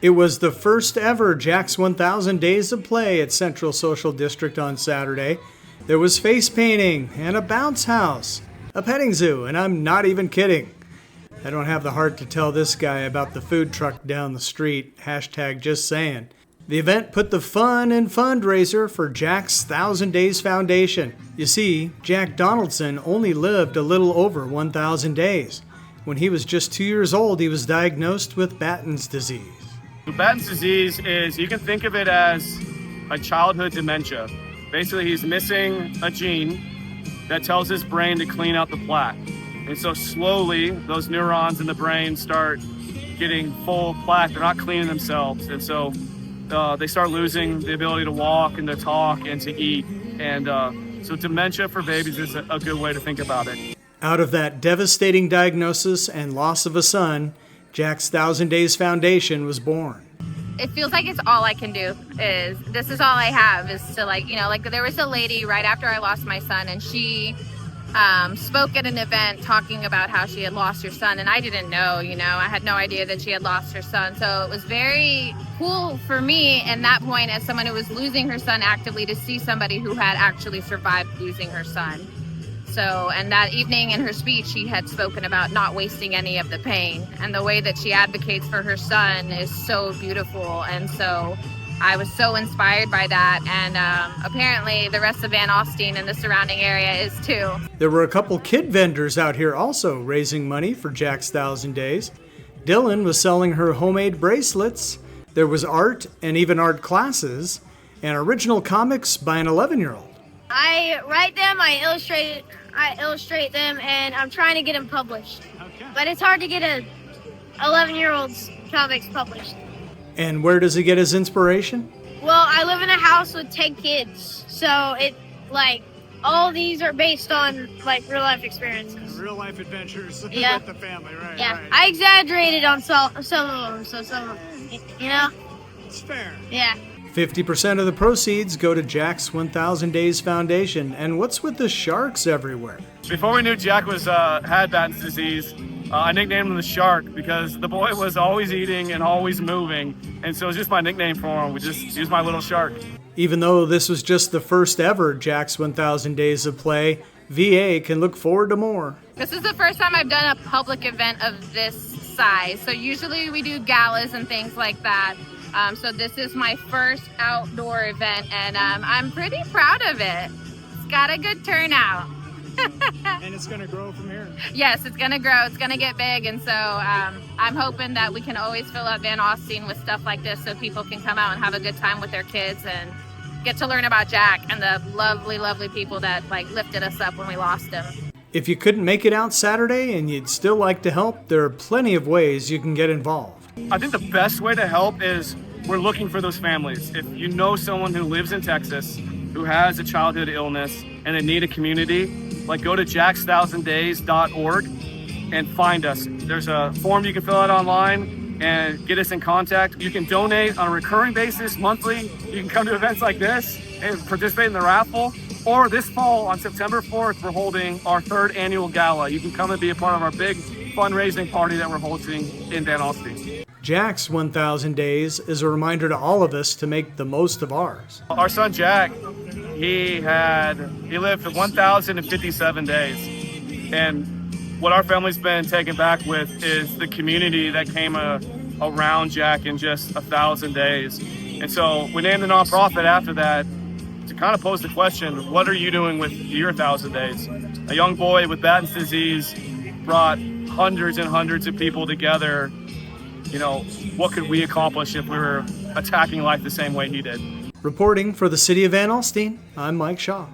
It was the first ever Jack's 1000 Days of Play at Central Social District on Saturday. There was face painting and a bounce house, a petting zoo, and I'm not even kidding. I don't have the heart to tell this guy about the food truck down the street. Hashtag just saying. The event put the fun in fundraiser for Jack's 1000 Days Foundation. You see, Jack Donaldson only lived a little over 1,000 days. When he was just 2 years old, he was diagnosed with Batten's disease. Batten's disease is, you can think of it as a childhood dementia. Basically, he's missing a gene that tells his brain to clean out the plaque. And so slowly, those neurons in the brain start getting full of plaque. They're not cleaning themselves. And so they start losing the ability to walk and to talk and to eat. And so dementia for babies is a good way to think about it. Out of that devastating diagnosis and loss of a son, Jack's 1000 Days Foundation was born. It feels like it's all I can do. This is all I have is to like there was a lady right after I lost my son, and she spoke at an event talking about how she had lost her son, and I didn't know, I had no idea that she had lost her son. So it was very cool for me at that point, as someone who was losing her son actively, to see somebody who had actually survived losing her son. So, and that evening in her speech, she had spoken about not wasting any of the pain, and the way that she advocates for her son is so beautiful. And so I was so inspired by that, and apparently the rest of Van Alstyne and the surrounding area is too. There were a couple kid vendors out here also raising money for Jack's 1000 Days. Dylan was selling her homemade bracelets. There was art and even art classes, and original comics by an 11-year-old. I write them, I illustrate them, and I'm trying to get them published. Okay. But it's hard to get a 11-year-old's comics published. And where does he get his inspiration? Well, I live in a house with 10 kids, so all these are based on real life experiences. Real life adventures with the family, right? Yeah, right. I exaggerated on some of them, so some of them, It's fair. Yeah. 50% of the proceeds go to Jack's 1000 Days Foundation. And what's with the sharks everywhere? Before we knew Jack had Batten's disease, I nicknamed him the Shark because the boy was always eating and always moving. And so it was just my nickname for him. He was my little shark. Even though this was just the first ever Jack's 1000 Days of Play, VA can look forward to more. This is the first time I've done a public event of this size. So usually we do galas and things like that. So this is my first outdoor event, and I'm pretty proud of it. It's got a good turnout. And it's going to grow from here. Yes, it's going to grow. It's going to get big, and so I'm hoping that we can always fill up Van Alstyne with stuff like this so people can come out and have a good time with their kids and get to learn about Jack and the lovely, lovely people that lifted us up when we lost him. If you couldn't make it out Saturday and you'd still like to help, there are plenty of ways you can get involved. I think the best way to help is we're looking for those families. If you know someone who lives in Texas who has a childhood illness and they need a community, go to jacks1000days.org and find us. There's a form you can fill out online and get us in contact. You can donate on a recurring basis, monthly. You can come to events like this and participate in the raffle. Or this fall on September 4th, we're holding our 3rd annual gala. You can come and be a part of our big fundraising party that we're hosting in Van Alstyne. Jack's 1000 Days is a reminder to all of us to make the most of ours. Our son Jack, he lived for 1,057 days. And what our family's been taken back with is the community that came around Jack in just 1,000 days. And so we named the nonprofit after that to kind of pose the question, what are you doing with your 1,000 days? A young boy with Batten's disease brought hundreds and hundreds of people together. What could we accomplish if we were attacking life the same way he did? Reporting for the City of Van Alstyne, I'm Mike Shaw.